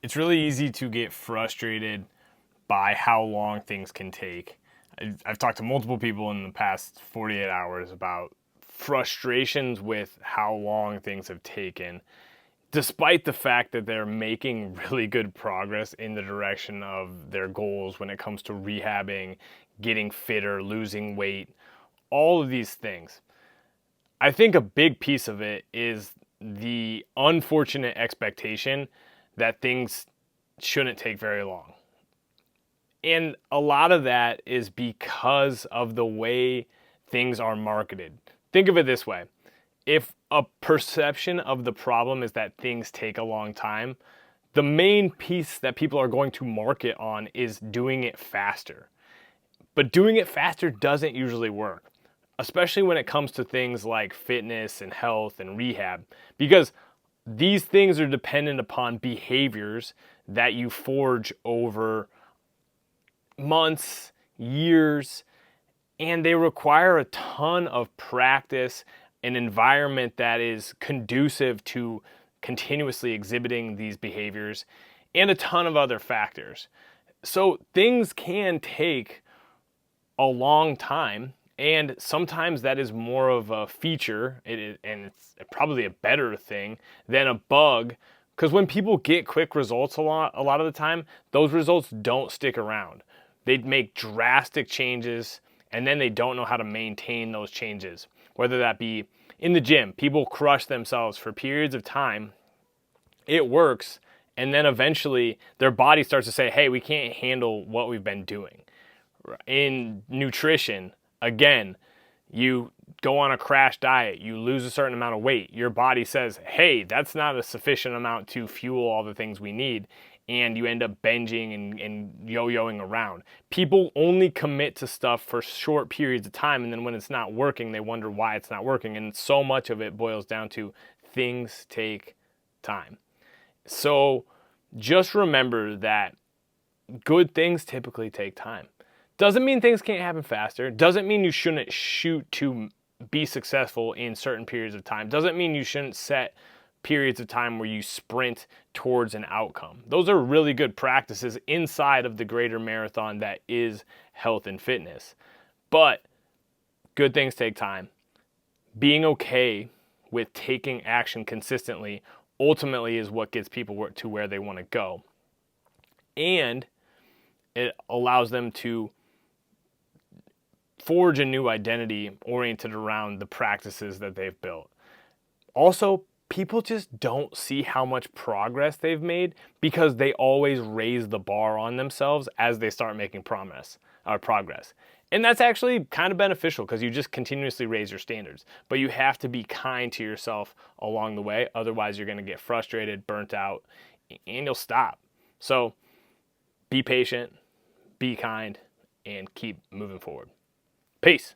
It's really easy to get frustrated by how long things can take. I've talked to multiple people in the past 48 hours about frustrations with how long things have taken, despite the fact that they're making really good progress in the direction of their goals when it comes to rehabbing, getting fitter, losing weight, all of these things. I think a big piece of it is the unfortunate expectation that things shouldn't take very long. And a lot of that is because of the way things are marketed. Think of it this way: if a perception of the problem is that things take a long time, the main piece that people are going to market on is doing it faster. But doing it faster doesn't usually work, especially when it comes to things like fitness and health and rehab, because these things are dependent upon behaviors that you forge over months, years, and they require a ton of practice, an environment that is conducive to continuously exhibiting these behaviors, and a ton of other factors. So things can take a long time, and sometimes that is more of a feature, and it's probably a better thing than a bug, because when people get quick results a lot of the time, those results don't stick around. They make drastic changes, and then they don't know how to maintain those changes. Whether that be in the gym, people crush themselves for periods of time, it works, and then eventually their body starts to say, hey, we can't handle what we've been doing. In nutrition, again, you go on a crash diet, you lose a certain amount of weight, your body says, hey, that's not a sufficient amount to fuel all the things we need, and you end up binging and yo-yoing around. People only commit to stuff for short periods of time, and then when it's not working, they wonder why it's not working, and so much of it boils down to things take time. So just remember that good things typically take time. Doesn't mean things can't happen faster. Doesn't mean you shouldn't shoot to be successful in certain periods of time. Doesn't mean you shouldn't set periods of time where you sprint towards an outcome. Those are really good practices inside of the greater marathon that is health and fitness. But good things take time. Being okay with taking action consistently ultimately is what gets people to where they want to go. And it allows them to forge a new identity oriented around the practices that they've built. Also, people just don't see how much progress they've made because they always raise the bar on themselves as they start making progress. And that's actually kind of beneficial because you just continuously raise your standards. But you have to be kind to yourself along the way. Otherwise, you're going to get frustrated, burnt out, and you'll stop. So be patient, be kind, and keep moving forward. Peace.